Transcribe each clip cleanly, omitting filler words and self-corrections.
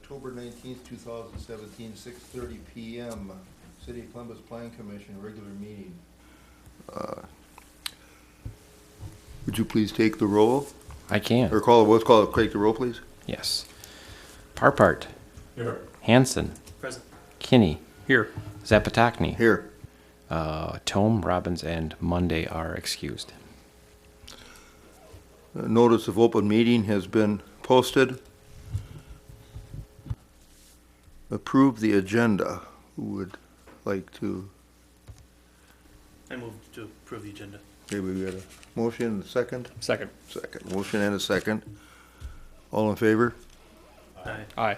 October 19th, 2017, 6:30 PM. City of Columbus Plan Commission, regular meeting. Would you please take the roll? I can. Or call it, let's call it, take the roll, please. Yes. Parpart. Here. Hanson. Present. Kinney. Here. Zapatokny. Here. Tome, Robbins, and Monday are excused. Notice of open meeting has been posted. Approve the agenda. Who would like to? I move to approve the agenda. Okay, we got a motion and a second? Second. Second. Motion and a second. All in favor? Aye. Aye.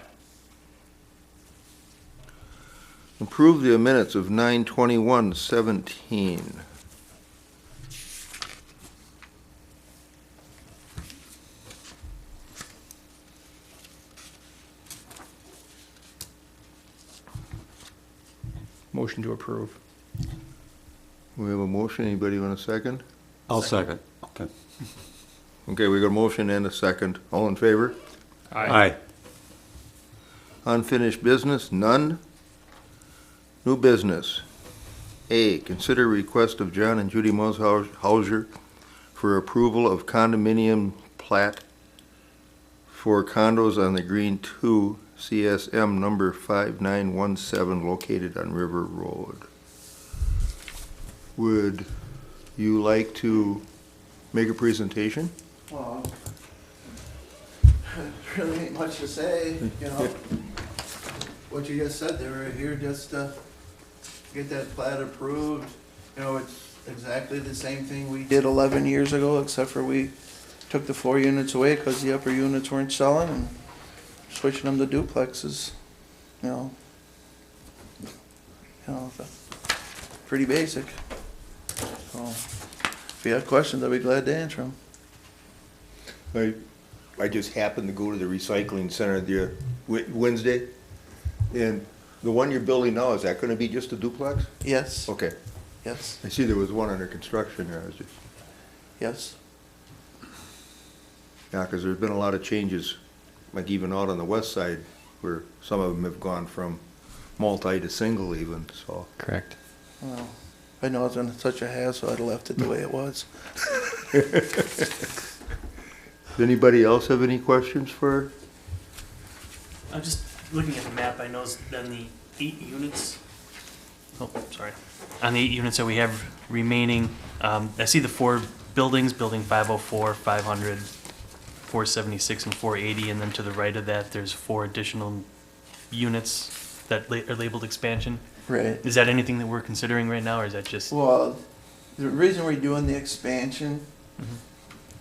Approve the minutes of 9/21/17. Motion to approve. We have a motion. Anybody want a second? I'll second. Okay. Okay, we got a motion and a second. All in favor? Aye. Unfinished business, none. New business. A, consider request of John and Judy Moshauser for approval of condominium plat for condos on the Green 2 CSM number 5917 located on River Road. Would you like to make a presentation? Well, really ain't much to say, you know. What you just said, they were here just to get that plat approved. You know, it's exactly the same thing we did 11 years ago, except for we took the 4 units away because the upper units weren't selling and switching them to duplexes, you know. Pretty basic. So, if you have questions, I'd be glad to answer them. I just happened to go to the recycling center the Wednesday, and the one you're building now, is that gonna be just a duplex? Yes, Okay, yes, I see there was one under construction there, I was just, yes. yeah, cause there's been a lot of changes, like even out on the west side, where some of them have gone from multi to single even, so. Correct. Well, I know it's been such a hassle, I'd have left it the way it was. Does anybody else have any questions for? I'm just looking at the map. I noticed on the 8 units. Oh, sorry. On the 8 units that we have remaining, I see the 4 buildings: Building 504, 500, 476, and 480. And then to the right of that, there's 4 additional units that are labeled expansion. Right. Is that anything that we're considering right now, or is that just? Well, the reason we're doing the expansion, Mhm.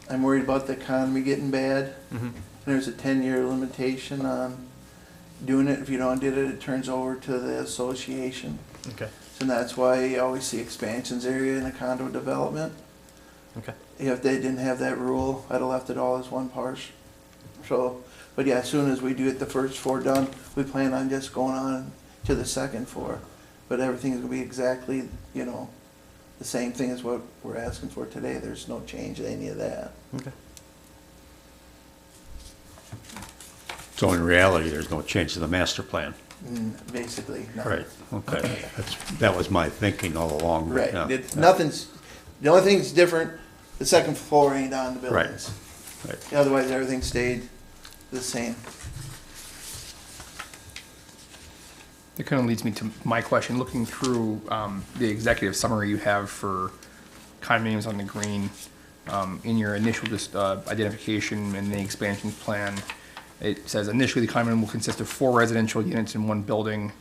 I'm worried about the economy getting bad. Mhm. There's a 10-year limitation on doing it. If you don't do it, it turns over to the association. Okay. And that's why you always see expansions area in a condo development. Okay. If they didn't have that rule, I'd have left it all as one parcel. So, but yeah, as soon as we do get the first 4 done, we plan on just going on to the second 4. But everything's gonna be exactly, you know, the same thing as what we're asking for today. There's no change in any of that. Okay. So in reality, there's no change to the master plan. Basically, no. Right, okay. That was my thinking all along. Right, Yeah. nothing's, the only thing that's different, the second floor ain't on the buildings. Right. Otherwise, everything stayed the same. That kind of leads me to my question. Looking through the executive summary you have for condominiums on the green, in your initial identification and the expansion plan, it says initially the condominium will consist of 4 residential units in 1 building.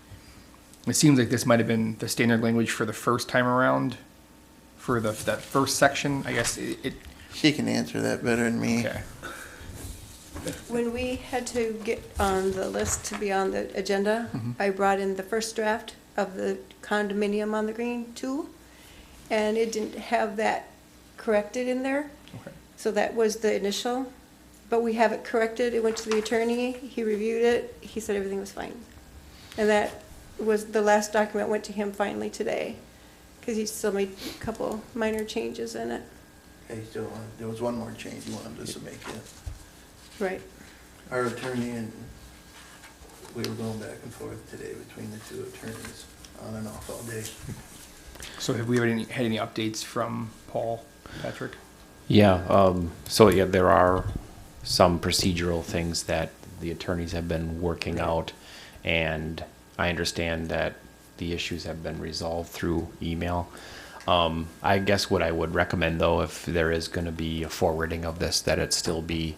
It seems like this might have been the standard language for the first time around, for that first section. I guess She can answer that better than me. okay. When we had to get on the list to be on the agenda, I brought in the first draft of the condominium on the green too, and it didn't have that corrected in there. Okay. So that was the initial, but we have it corrected. It went to the attorney, he reviewed it, he said everything was fine. And that was, the last document went to him finally today, because he still made a couple minor changes in it. Okay, so there was one more change you wanted us to make, yeah. Right. Our attorney and we were going back and forth today between the two attorneys, on and off all day. So have we had any updates from Paul, Patrick? Yeah, so yeah, there are some procedural things that the attorneys have been working out, and I understand that the issues have been resolved through email. I guess what I would recommend, though, if there is gonna be a forwarding of this, that it still be,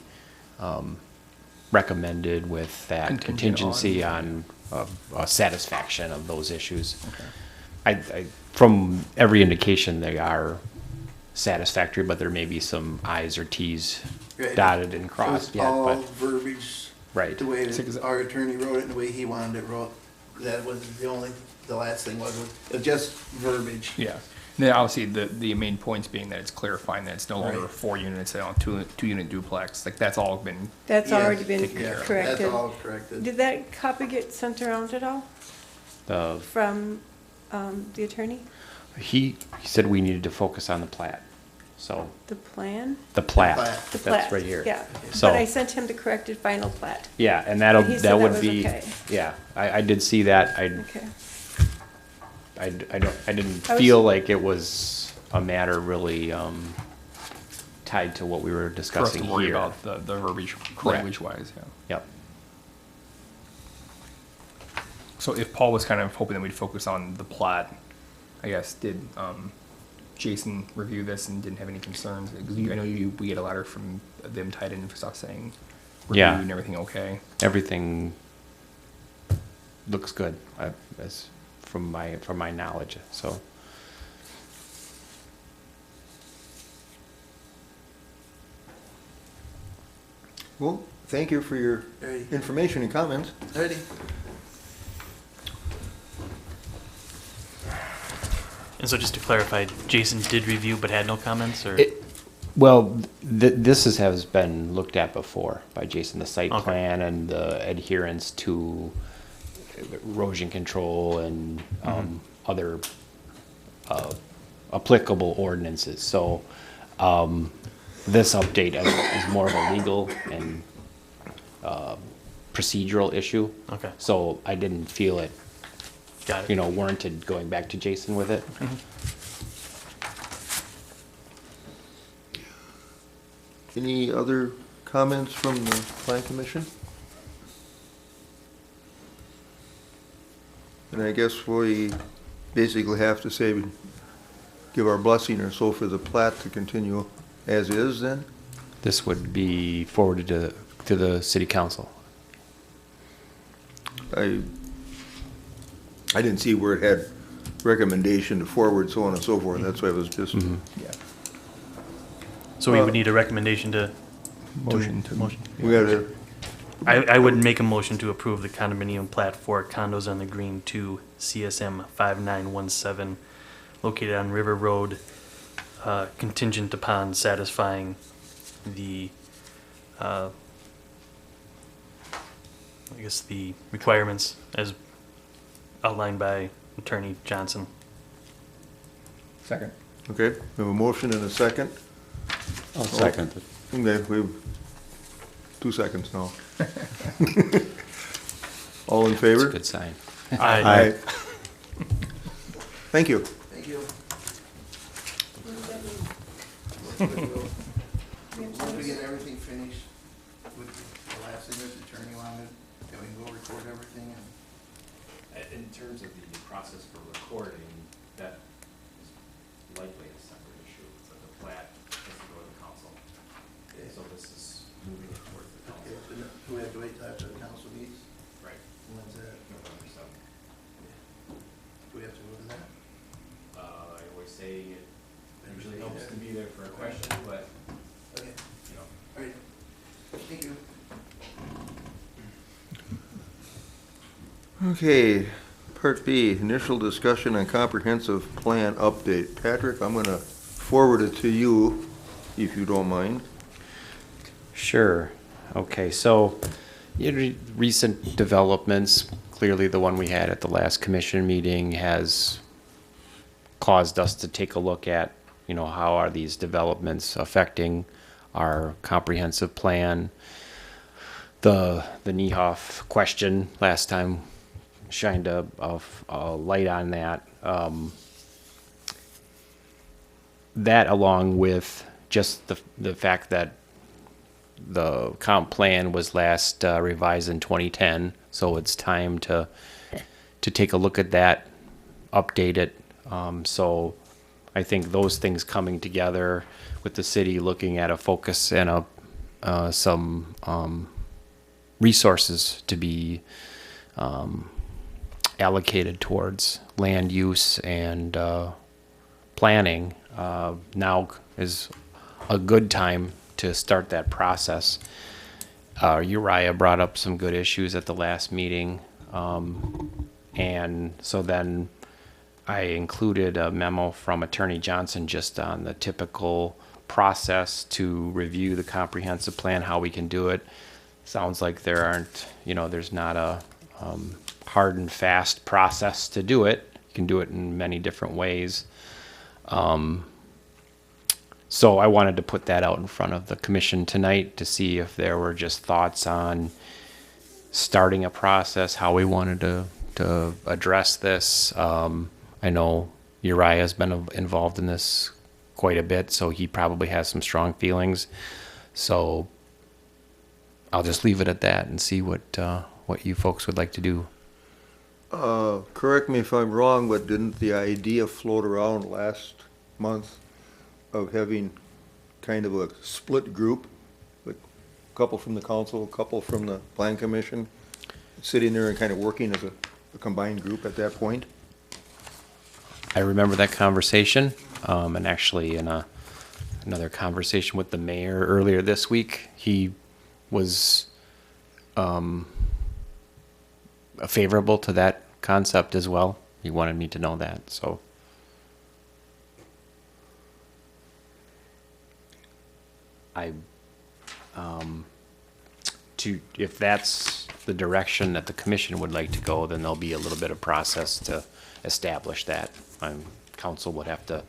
recommended with that Contingent contingency on satisfaction of those issues. From every indication, they are satisfactory, but there may be some i's or t's Right. dotted and It was crossed yet, all but, verbiage, right. the way So, 'cause- that our attorney wrote it, and the way he wanted it wrote. That was the last thing was just verbiage. Yeah. And then obviously the main points being that it's clarifying that it's no longer Right. 4 units, two unit duplex. Like that's all been, That's Yeah. already been Taken care Yeah, of. corrected. that's all corrected. Did that copy get sent around at all The, from the attorney? he said we needed to focus on the plat, so, The plan? the plat, plat. The plat? that's right here. Yeah, So- but I sent him the corrected final plat. Yeah, and And he said that that would was be, okay. yeah, I did see that, Okay. I didn't I was- feel like it was a matter really, tied to what we were for us discussing to here. worry about the verbiage, language wise, yeah. Yep, So if Paul was kind of hoping that we'd focus on the plat, I guess, did Jason review this and didn't have any concerns? 'Cause I know we get a letter from them tied in for stuff saying Yeah. reviewed and everything okay. everything looks good, as, from my knowledge, so. Well, thank you for your Ready? information and comments. Ready? And so just to clarify, Jason did review but had no comments, or? Well, this has been looked at before by Jason, the site Okay. plan and the adherence to erosion control and other applicable ordinances. So this update is more of a legal and procedural issue. Okay, So I didn't feel it, got it. warranted going back to Jason with it. Any other comments from the plan commission? And I guess we basically have to say, give our blessing or so for the plat to continue as is then? This would be forwarded to the city council. I didn't see where it had recommendation to forward, so on and so forth, that's why I was just, Yeah. So we would need a recommendation to. Motion to. Motion. we gotta, I would make a motion to approve the condominium plat for condos on the green to CSM 5917, located on River Road, contingent upon satisfying the, I guess, the requirements as outlined by Attorney Johnson. Second. okay, we have a motion and a second. I'll second it. Okay, we have 2 seconds now. All in It's a favor? good sign. Aye. Thank you. Thank you. Once we get everything finished with the last thing this attorney wanted, then we can go record everything and. In terms of the process for recording, that is likely a separate issue. So the plat has to go to the council. So this is moving it towards the Okay, council. so no- do we have to wait till after the council meets? Right. When's that? November 7th. Do we have to go to that? I always say it usually helps to be there for a question, but, Okay, you know. all right. Thank you. Okay, Part B, initial discussion on comprehensive plan update. Patrick, I'm gonna forward it to you, if you don't mind. Sure. Okay, so recent developments, clearly the one we had at the last commission meeting has caused us to take a look at, how are these developments affecting our comprehensive plan? the Niehoff question last time shined a light on that. That along with just the fact that the comp plan was last revised in 2010, so it's time to take a look at that, update it. So I think those things coming together with the city looking at a focus and some resources to be allocated towards land use and planning now is a good time to start that process. Uriah brought up some good issues at the last meeting, and so then I included a memo from Attorney Johnson just on the typical process to review the comprehensive plan, how we can do it. Sounds like there's not a hard and fast process to do it. You can do it in many different ways. So I wanted to put that out in front of the commission tonight to see if there were just thoughts on starting a process, how we wanted to address this. I know Uriah's been involved in this quite a bit, so he probably has some strong feelings. So I'll just leave it at that and see what you folks would like to do. Correct me if I'm wrong, but didn't the idea float around last month of having kind of a split group, like a couple from the council, a couple from the plan commission, sitting there and kind of working as a combined group at that point? I remember that conversation, and actually in another conversation with the mayor earlier this week, he was favorable to that concept as well. He wanted me to know that, so. If that's the direction that the commission would like to go, then there'll be a little bit of process to establish that. Council would have to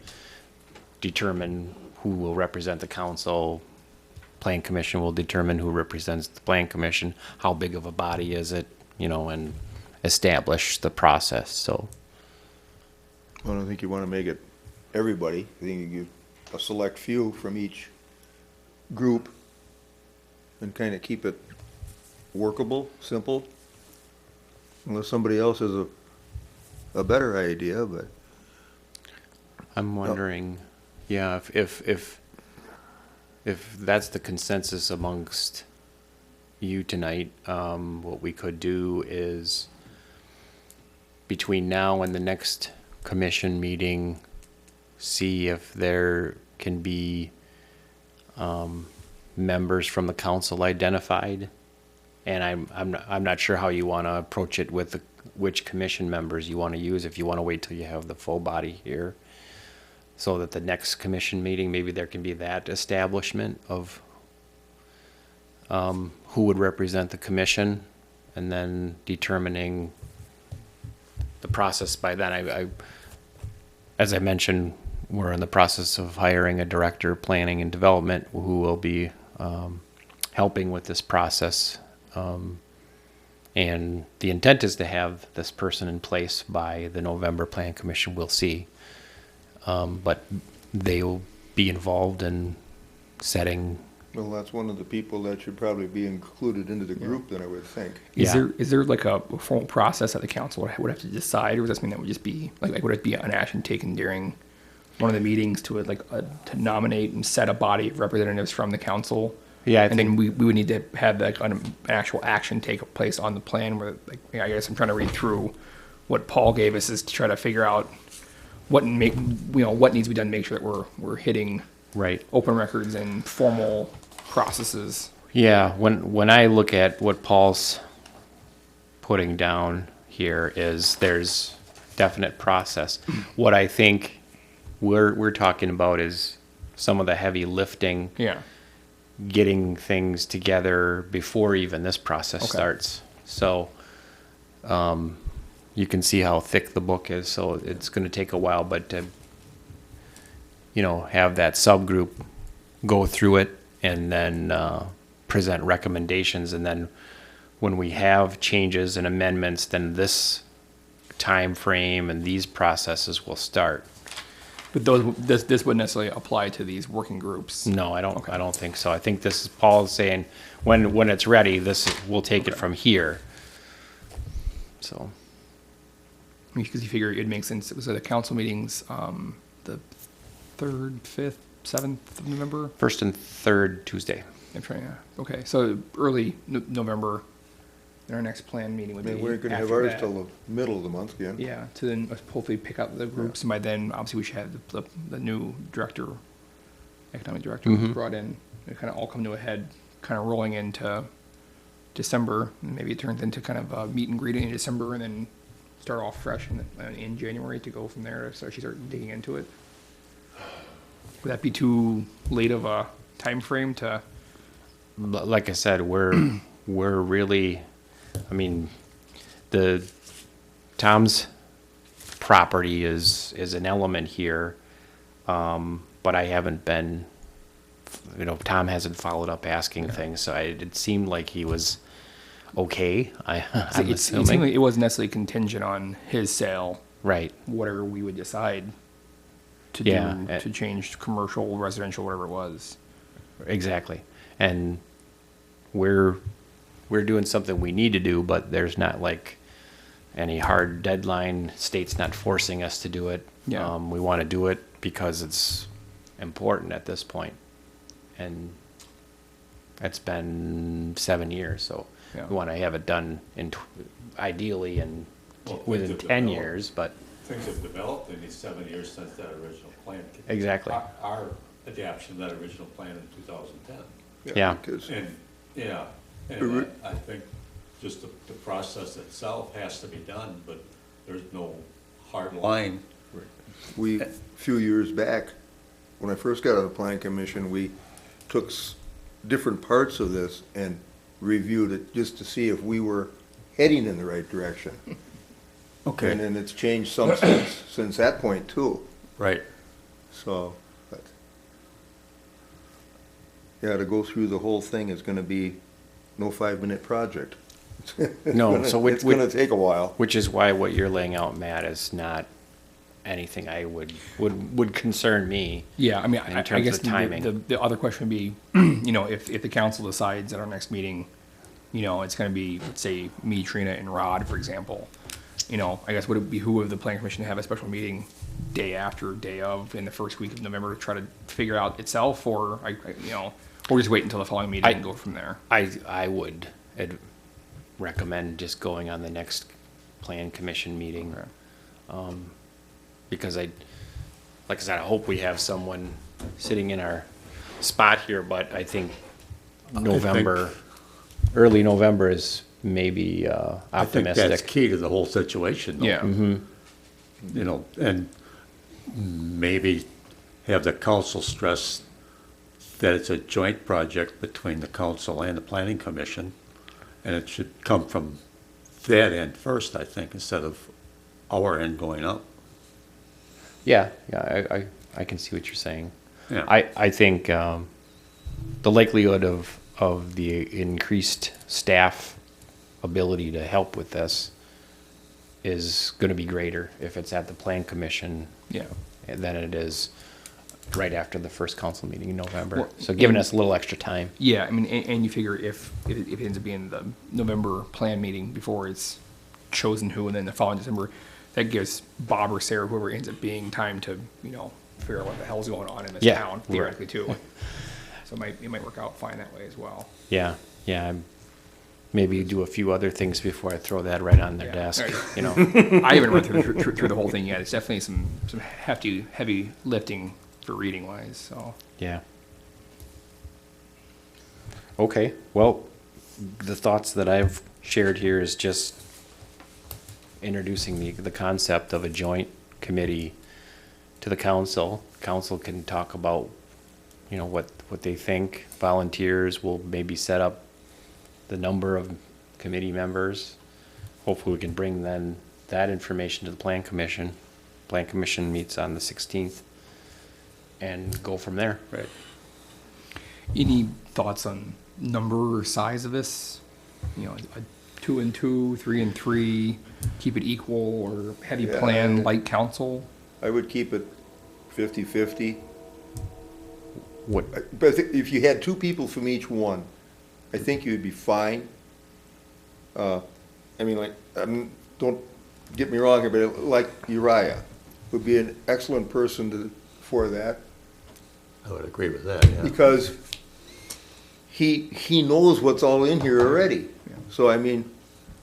determine who will represent the council. Plan commission will determine who represents the plan commission, how big of a body is it, and establish the process, so. I don't think you want to make it everybody. I think you give a select few from each group and kind of keep it workable, simple. Unless somebody else has a better idea, but I'm wondering, yeah, if that's the consensus amongst you tonight, what we could do is between now and the next commission meeting, see if there can be members from the council identified. And I'm not sure how you want to approach it with which commission members you want to use, if you want to wait till you have the full body here, so that the next commission meeting, maybe there can be that establishment of who would represent the commission, and then determining the process by then. I as I mentioned, we're in the process of hiring a director of planning and development who will be helping with this process. And the intent is to have this person in place by the November Plan Commission. We'll see. But they'll be involved in setting. well, that's one of the people that should probably be included into the group, then I would think. Is there like a formal process that the council would have to decide, or does that mean that would just be like would it be an action taken during one of the meetings to to nominate and set a body of representatives from the council? Yeah, and then we would need to have like an actual action take place on the plan. Where I guess I'm trying to read through what Paul gave us is to try to figure out what needs to be done to make sure that we're hitting right open records and formal processes. Yeah, when I look at what Paul's putting down here is there's definite process. What I think we're talking about is some of the heavy lifting. Yeah. Getting things together before even this process starts. So you can see how thick the book is. So it's going to take a while, but to have that subgroup go through it and then present recommendations, and then when we have changes and amendments, then this time frame and these processes will start. But this wouldn't necessarily apply to these working groups. No, I don't think so. I think this is Paul saying, when it's ready, we'll take it from here. So, Because you figure it makes sense. So the council meetings, the 3rd, 5th, 7th of November? first and third Tuesday. I'm trying to, okay, so early November, then our next plan meeting would I be mean, we're gonna have after ours that. till the middle of the month again. Yeah, to then hopefully pick up the groups, and by then, obviously, we should have the new director, economic director brought in. It kind of all come to a head, kind of rolling into December, and maybe it turns into kind of a meet and greet in December, and then start off fresh in January to go from there, so she start digging into it. Would that be too late of a time frame to? Like I said, we're really, I mean, Tom's property is an element here, but I haven't been, Tom hasn't followed up asking things, so it seemed like he was okay. I'm It seemed assuming. like it wasn't necessarily contingent on his sale, Right. whatever we would decide to Yeah, do, to change commercial, residential, whatever it was. Exactly. And we're doing something we need to do, but there's not like any hard deadline. State's not forcing us to do it. Yeah. We want to do it because it's important at this point. And it's been 7 years, so Yeah. we want to have it done ideally within things have 10 developed. years, but Things have developed in these 7 years since that original plan. Exactly. Our adoption of that original plan in 2010. Yeah. Because And, yeah, and I think just the process itself has to be done, but there's no hard line. a few years back, when I first got on the planning commission, we took different parts of this and reviewed it just to see if we were heading in the right direction. And then it's changed some since that point too, Right. so. but- Yeah, to go through the whole thing is gonna be no 5-minute project. No, so It's gonna take a while. which is why what you're laying out, Matt, is not anything I would concern me. Yeah, I mean, In I terms guess of timing. the other question would be, if the council decides at our next meeting, it's gonna be, let's say, me, Trina, and Rod, for example. I guess would it behoove the planning commission to have a special meeting day after, day of, in the first week of November to try to figure out itself, or, or just wait until the following meeting and go from there? I would recommend just going on the next plan commission meeting. Because like I said, I hope we have someone sitting in our spot here, but I think early November is maybe I think that's optimistic. key to the whole situation. though. Yeah. And maybe have the council stress that it's a joint project between the council and the planning commission, and it should come from that end first, I think, instead of our end going up. Yeah, I can see what you're saying. Yeah. I think the likelihood of the increased staff ability to help with this is going to be greater if it's at the plan commission Yeah. than it is right after the first council meeting in November. Well, So giving us a little extra time. Yeah, I mean, and you figure if it ends up being the November plan meeting before it's chosen who, and then the following December, that gives Bob or Sarah, whoever it ends up being, time to, figure out what the hell's going on in this Yeah, town, right. theoretically, too. So it might work out fine that way as well. Yeah. Maybe do a few other things before I throw that right on their Yeah. desk, Right. I haven't read through the whole thing yet. It's definitely some heavy lifting for reading wise, so. Yeah. Okay, well, the thoughts that I've shared here is just introducing the concept of a joint committee to the council. Council can talk about, what they think. Volunteers will maybe set up the number of committee members. Hopefully we can bring then that information to the plan commission. Plan commission meets on the 16th and go from there. Right. Any thoughts on number or size of this? You know, a 2 and 2, 3 and 3, keep it equal, or heavy Yeah. plan, light council? I would keep it 50-50. What, But I think if you had two people from each one, I think you'd be fine. I mean, like, don't get me wrong here, but like Uriah would be an excellent person for that, I would agree with that, yeah. because he knows what's all in here already. So, I mean,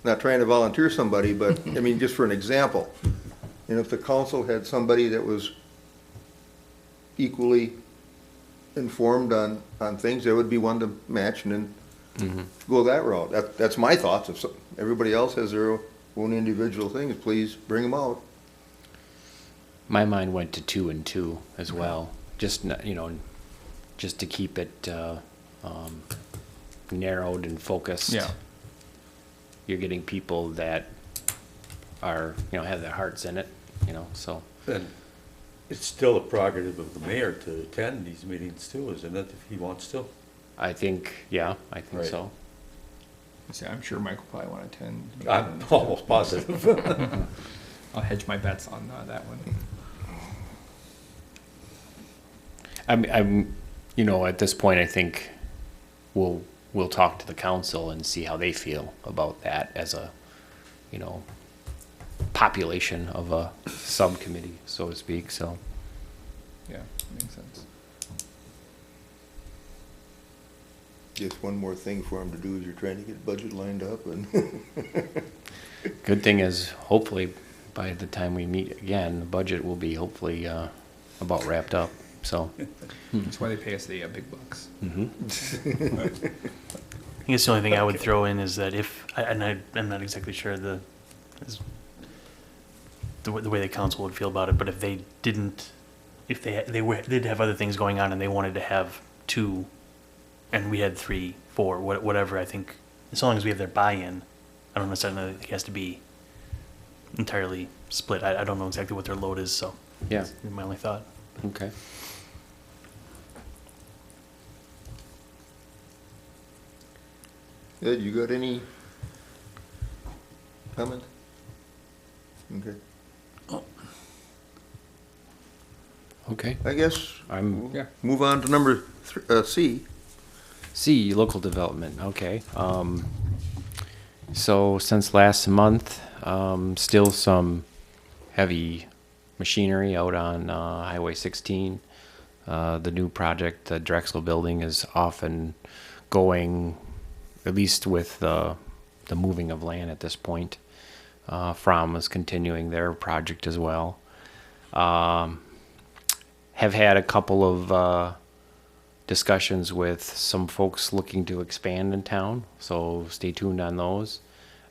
not trying to volunteer somebody, but, I mean, just for an example. And if the council had somebody that was equally informed on things, there would be one to match and then go that route. That's my thoughts. If everybody else has their own individual things, please bring them out. my mind went to 2 and 2 as well, just, just to keep it, narrowed and focused. Yeah. You're getting people that are, have their hearts in it, so. And it's still a prerogative of the mayor to attend these meetings too, isn't it, if he wants to? I think Right. so. See, I'm sure Mike will probably want to attend. I'm almost positive. I'll hedge my bets on that one. I'm, at this point, I think we'll talk to the council and see how they feel about that as a, population of a subcommittee, so to speak, so. Yeah, makes sense. Just one more thing for him to do as you're trying to get budget lined up and. Good thing is, hopefully, by the time we meet again, the budget will be hopefully, about wrapped up, so. That's why they pay us the big bucks. I guess the only thing I would throw in is that I'm not exactly sure the way the council would feel about it, but if they didn't, if they'd have other things going on and they wanted to have 2, and we had 3, 4, whatever, I think, as long as we have their buy-in, I don't necessarily think it has to be entirely split. I don't know exactly what their load is, so. Yeah. That's my only thought. Okay. Ed, you got any comment? Okay. Okay. I guess I'm, move on to number C. C, local development, okay. So since last month, still some heavy machinery out on Highway 16. The new project, the Drexel Building, is often going, at least with the moving of land at this point. Fromm is continuing their project as well. Have had a couple of discussions with some folks looking to expand in town, so stay tuned on those.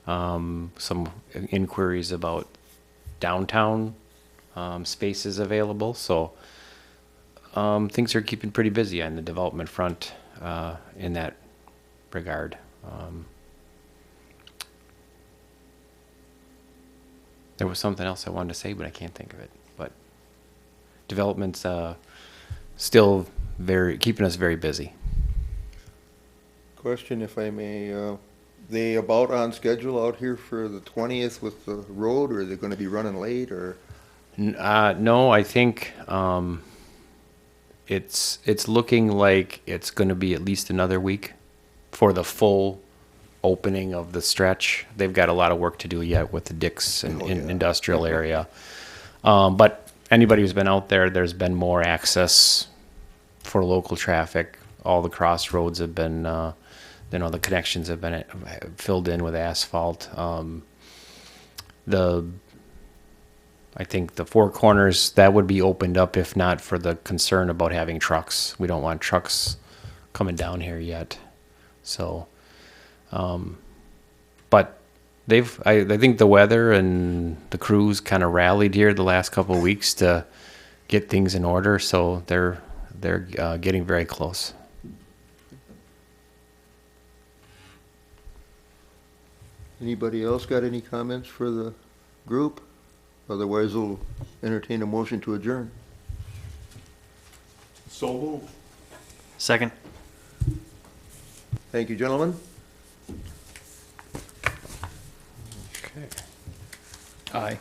Some inquiries about downtown spaces available, so things are keeping pretty busy on the development front in that regard. There was something else I wanted to say, but I can't think of it. But development's still keeping us very busy. Question, if I may, they about on schedule out here for the 20th with the road, or are they gonna be running late, or? No, I think it's looking like it's going to be at least another week for the full opening of the stretch. They've got a lot of work to do yet with the Dix and industrial area. But anybody who's been out there, there's been more access for local traffic. All the crossroads have been, the connections have been filled in with asphalt. I think the Four Corners, that would be opened up if not for the concern about having trucks. We don't want trucks coming down here yet. So, but I think the weather and the crews kind of rallied here the last couple of weeks to get things in order. So they're getting very close. Anybody else got any comments for the group? Otherwise, we'll entertain a motion to adjourn. So moved. Second. Thank you, gentlemen. Okay. Aye.